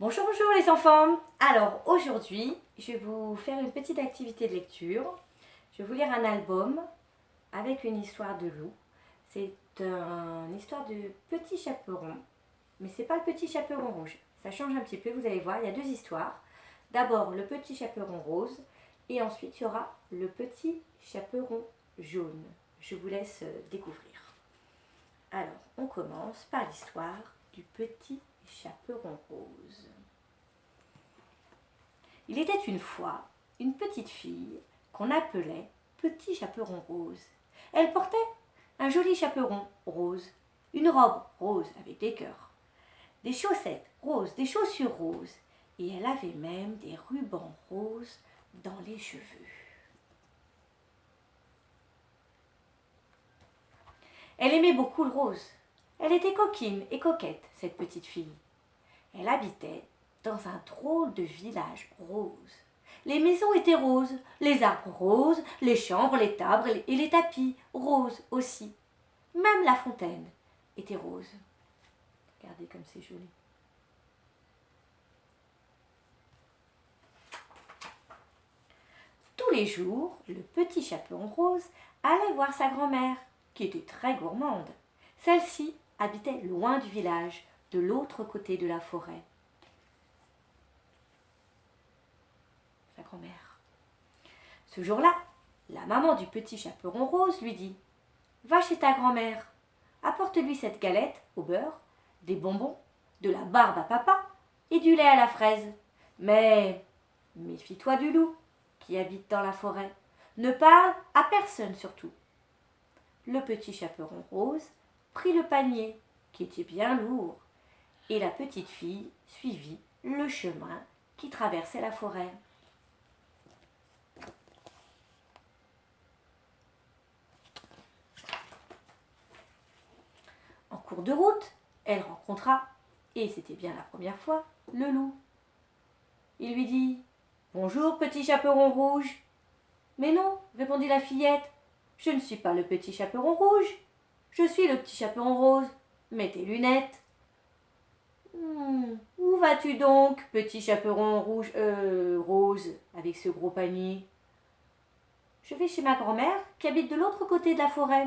Bonjour, bonjour les enfants. Alors aujourd'hui, je vais vous faire une petite activité de lecture. Je vais vous lire un album avec une histoire de loup. C'est une histoire de petit chaperon, mais c'est pas le petit chaperon rouge. Ça change un petit peu, vous allez voir, il y a deux histoires. D'abord le petit chaperon rose et ensuite il y aura le petit chaperon jaune. Je vous laisse découvrir. Alors, on commence par l'histoire du petit chaperon rose. Il était une fois une petite fille qu'on appelait Petit Chaperon Rose. Elle portait un joli chaperon rose, une robe rose avec des cœurs, des chaussettes roses, des chaussures roses, et elle avait même des rubans roses dans les cheveux. Elle aimait beaucoup le rose. Elle était coquine et coquette, cette petite fille. Elle habitait dans un drôle de village rose. Les maisons étaient roses, les arbres roses, les chambres, les tables et les tapis roses aussi. Même la fontaine était rose. Regardez comme c'est joli. Tous les jours, le petit chaperon rose allait voir sa grand-mère, qui était très gourmande. Celle-ci habitait loin du village, de l'autre côté de la forêt. Sa grand-mère. Ce jour-là, la maman du petit chaperon rose lui dit « Va chez ta grand-mère, apporte-lui cette galette au beurre, des bonbons, de la barbe à papa et du lait à la fraise. Mais méfie-toi du loup qui habite dans la forêt. Ne parle à personne surtout. » Le petit chaperon rose prit le panier, qui était bien lourd, et la petite fille suivit le chemin qui traversait la forêt. En cours de route, elle rencontra, et c'était bien la première fois, le loup. Il lui dit « Bonjour, petit chaperon rouge !»« Mais non, répondit la fillette, je ne suis pas le petit chaperon rouge, je suis le petit chaperon rose. Mets tes lunettes. » Où vas-tu donc, petit chaperon rose, avec ce gros panier ? Je vais chez ma grand-mère qui habite de l'autre côté de la forêt.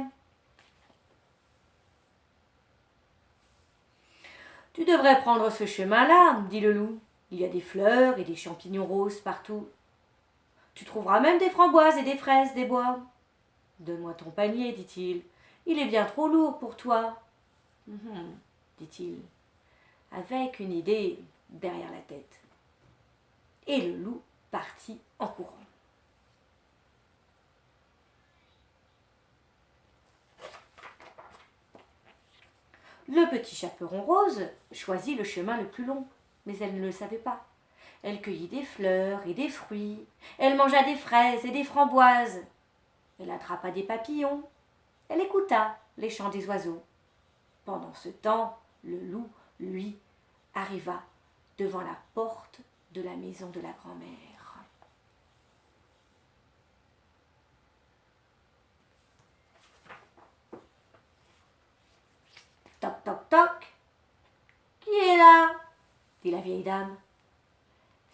Tu devrais prendre ce chemin-là, dit le loup. Il y a des fleurs et des champignons roses partout. Tu trouveras même des framboises et des fraises des bois. Donne-moi ton panier, dit-il. Il est bien trop lourd pour toi. Dit-il, avec une idée derrière la tête. Et le loup partit en courant. Le petit chaperon rose choisit le chemin le plus long, mais elle ne le savait pas. Elle cueillit des fleurs et des fruits, elle mangea des fraises et des framboises, elle attrapa des papillons, elle écouta les chants des oiseaux. Pendant ce temps, le loup, lui, arriva devant la porte de la maison de la grand-mère. Toc, toc, toc. Qui est là ? Dit la vieille dame.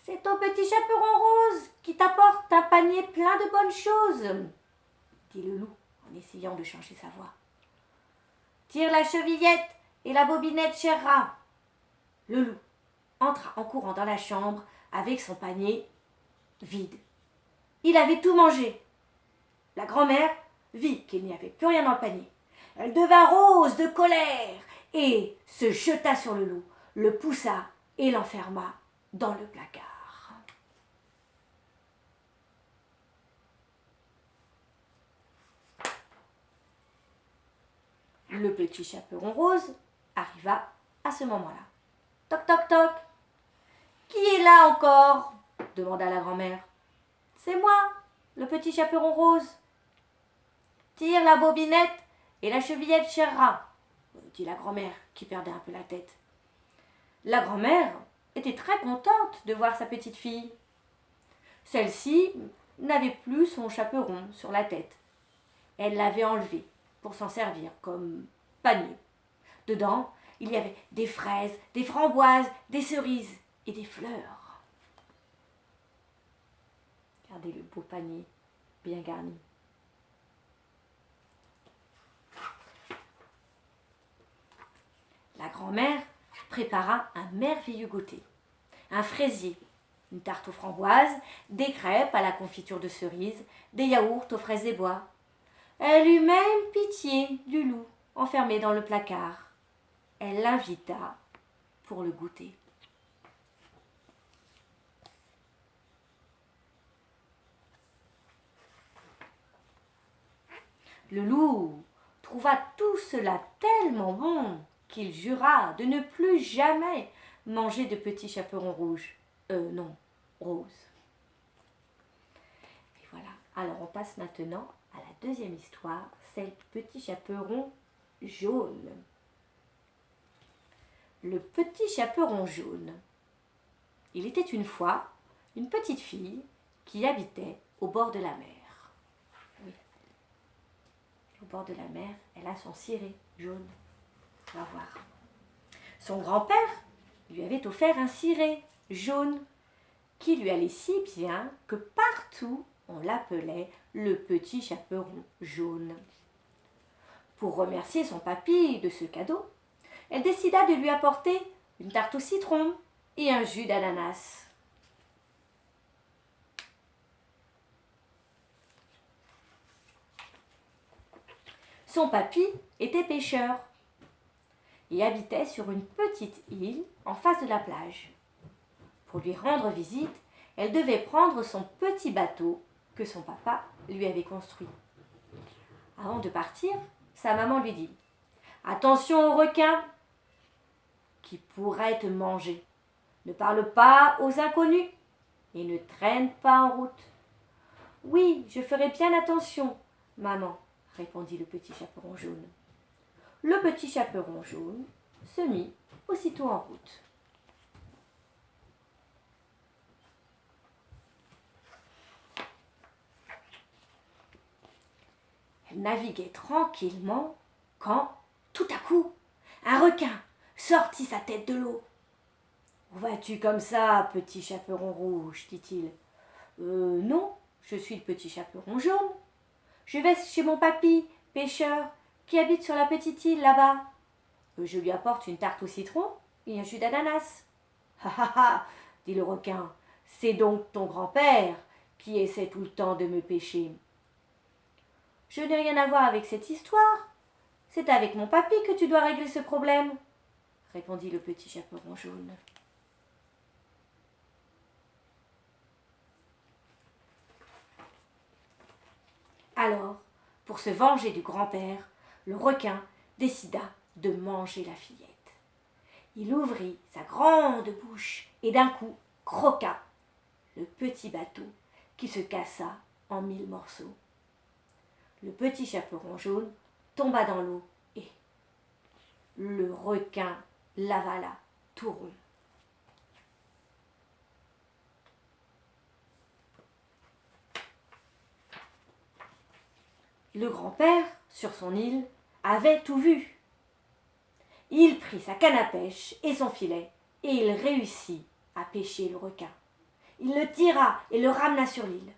C'est ton petit chaperon rose qui t'apporte un panier plein de bonnes choses, dit le loup en essayant de changer sa voix. Tire la chevillette et la bobinette, cher rat. Le loup entra en courant dans la chambre avec son panier vide. Il avait tout mangé. La grand-mère vit qu'il n'y avait plus rien dans le panier. Elle devint rose de colère et se jeta sur le loup, le poussa et l'enferma dans le placard. Le petit chaperon rose arriva à ce moment-là. Toc, toc, toc. Qui est là encore ? Demanda la grand-mère. C'est moi, le petit chaperon rose. Tire la bobinette et la chevillette, cher rat, dit la grand-mère qui perdait un peu la tête. La grand-mère était très contente de voir sa petite fille. Celle-ci n'avait plus son chaperon sur la tête. Elle l'avait enlevé pour s'en servir comme panier. Dedans, il y avait des fraises, des framboises, des cerises et des fleurs. Regardez le beau panier bien garni. La grand-mère prépara un merveilleux goûter. Un fraisier, une tarte aux framboises, des crêpes à la confiture de cerises, des yaourts aux fraises des bois. Elle eut même pitié du loup enfermé dans le placard. Elle l'invita pour le goûter. Le loup trouva tout cela tellement bon qu'il jura de ne plus jamais manger de petits chaperons rouges. Non, roses. Et voilà. Alors on passe maintenant à la deuxième histoire, celle du petit chaperon jaune. Le petit chaperon jaune. Il était une fois une petite fille qui habitait au bord de la mer. Oui. Au bord de la mer, elle a son ciré jaune. On va voir. Son grand-père lui avait offert un ciré jaune qui lui allait si bien que partout on l'appelait le petit chaperon jaune. Pour remercier son papy de ce cadeau, elle décida de lui apporter une tarte au citron et un jus d'ananas. Son papy était pêcheur et habitait sur une petite île en face de la plage. Pour lui rendre visite, elle devait prendre son petit bateau que son papa lui avait construit. Avant de partir, sa maman lui dit « Attention aux requins qui pourraient te manger. Ne parle pas aux inconnus et ne traîne pas en route. »« Oui, je ferai bien attention, maman, » répondit le petit chaperon jaune. Le petit chaperon jaune se mit aussitôt en route. Elle naviguait tranquillement quand, tout à coup, un requin sortit sa tête de l'eau. « Où vas-tu comme ça, petit chaperon rouge ?» dit-il. « Non, je suis le petit chaperon jaune. Je vais chez mon papy, pêcheur, qui habite sur la petite île là-bas. Je lui apporte une tarte au citron et un jus d'ananas. »« Ha ha ha !» dit le requin. « C'est donc ton grand-père qui essaie tout le temps de me pêcher. »« Je n'ai rien à voir avec cette histoire. C'est avec mon papy que tu dois régler ce problème, » répondit le petit chaperon jaune. Alors, pour se venger du grand-père, le requin décida de manger la fillette. Il ouvrit sa grande bouche et d'un coup croqua le petit bateau qui se cassa en 1000 morceaux. Le petit chaperon jaune tomba dans l'eau et le requin l'avala tout rond. Le grand-père, sur son île, avait tout vu. Il prit sa canne à pêche et son filet, et il réussit à pêcher le requin. Il le tira et le ramena sur l'île.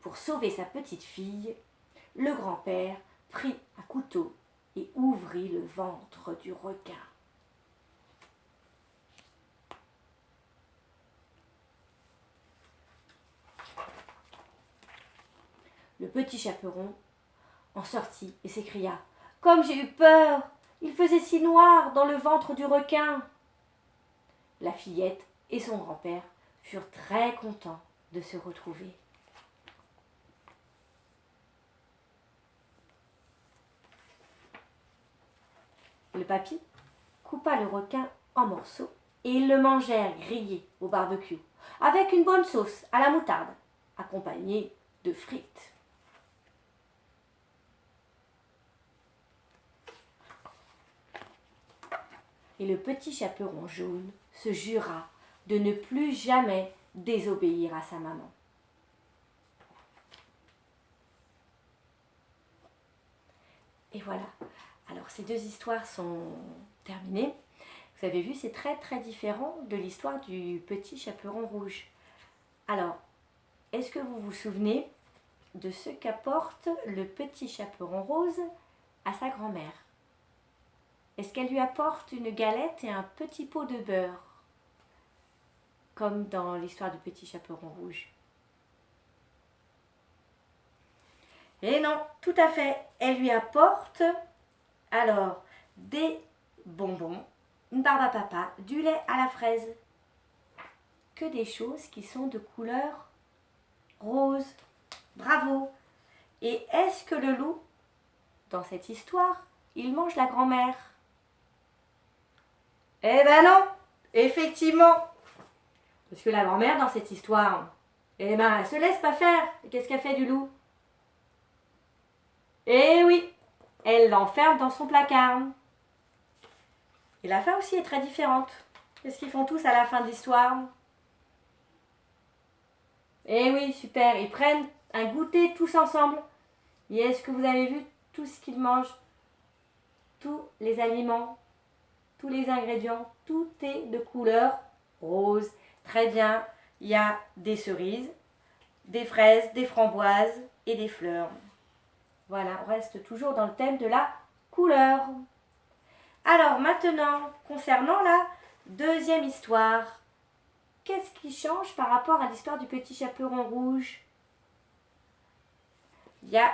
Pour sauver sa petite fille, le grand-père prit un couteau et ouvrit le ventre du requin. Le petit chaperon en sortit et s'écria « Comme j'ai eu peur! Il faisait si noir dans le ventre du requin !» La fillette et son grand-père furent très contents de se retrouver. Le papy coupa le requin en morceaux et ils le mangèrent grillé au barbecue, avec une bonne sauce à la moutarde, accompagnée de frites. Et le petit chaperon jaune se jura de ne plus jamais désobéir à sa maman. Et voilà. Alors ces deux histoires sont terminées. Vous avez vu, c'est très très différent de l'histoire du petit chaperon rouge. Alors, est-ce que vous vous souvenez de ce qu'apporte le petit chaperon rose à sa grand-mère? Est-ce qu'elle lui apporte une galette et un petit pot de beurre, comme dans l'histoire du petit chaperon rouge? Eh non, tout à fait. Elle lui apporte alors des bonbons, une barbe à papa, du lait à la fraise. Que des choses qui sont de couleur rose. Bravo. Et est-ce que le loup, dans cette histoire, il mange la grand-mère? Eh ben non, effectivement. Parce que la grand-mère, dans cette histoire, eh ben, elle se laisse pas faire. Et qu'est-ce qu'elle fait du loup? Eh oui, elle l'enferme dans son placard. Et la fin aussi est très différente. Qu'est-ce qu'ils font tous à la fin de l'histoire? Eh oui, super, ils prennent un goûter tous ensemble. Et est-ce que vous avez vu tout ce qu'ils mangent? Tous les aliments, tous les ingrédients, tout est de couleur rose. Très bien, il y a des cerises, des fraises, des framboises et des fleurs. Voilà, on reste toujours dans le thème de la couleur. Alors maintenant, concernant la deuxième histoire, qu'est-ce qui change par rapport à l'histoire du petit chaperon rouge? Il y a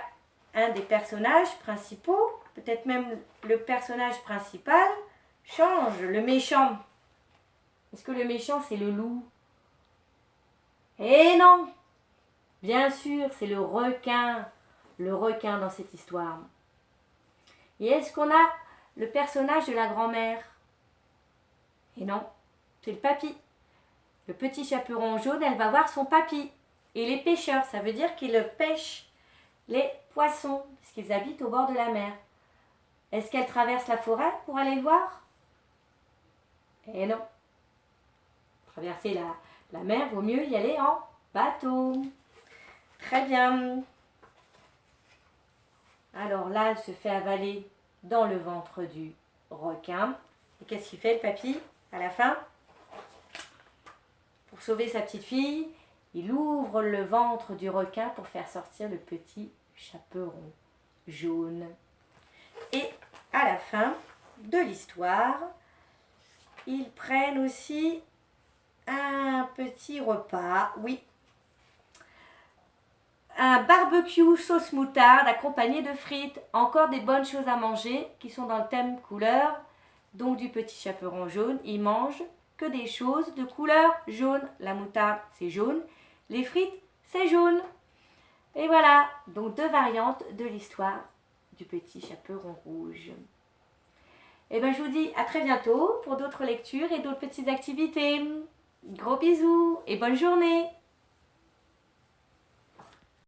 un des personnages principaux, peut-être même le personnage principal, change, le méchant. Est-ce que le méchant c'est le loup? Eh non! Bien sûr, c'est le requin dans cette histoire. Et est-ce qu'on a le personnage de la grand-mère? Et non, c'est le papy. Le petit chaperon jaune, elle va voir son papy. Et les pêcheurs, ça veut dire qu'ils pêchent les poissons, parce qu'ils habitent au bord de la mer. Est-ce qu'elle traverse la forêt pour aller le voir? Eh non. Traverser la mer, vaut mieux y aller en bateau. Très bien. Alors là, elle se fait avaler dans le ventre du requin. Et qu'est-ce qu'il fait le papy à la fin? Pour sauver sa petite fille, il ouvre le ventre du requin pour faire sortir le petit chaperon jaune. Et à la fin de l'histoire, ils prennent aussi un petit repas, oui, un barbecue sauce moutarde accompagné de frites, encore des bonnes choses à manger qui sont dans le thème couleur. Donc du petit chaperon jaune, il mange que des choses de couleur jaune. La moutarde, c'est jaune. Les frites, c'est jaune. Et voilà, donc deux variantes de l'histoire du petit chaperon rouge. Et bien je vous dis à très bientôt pour d'autres lectures et d'autres petites activités. Gros bisous et bonne journée!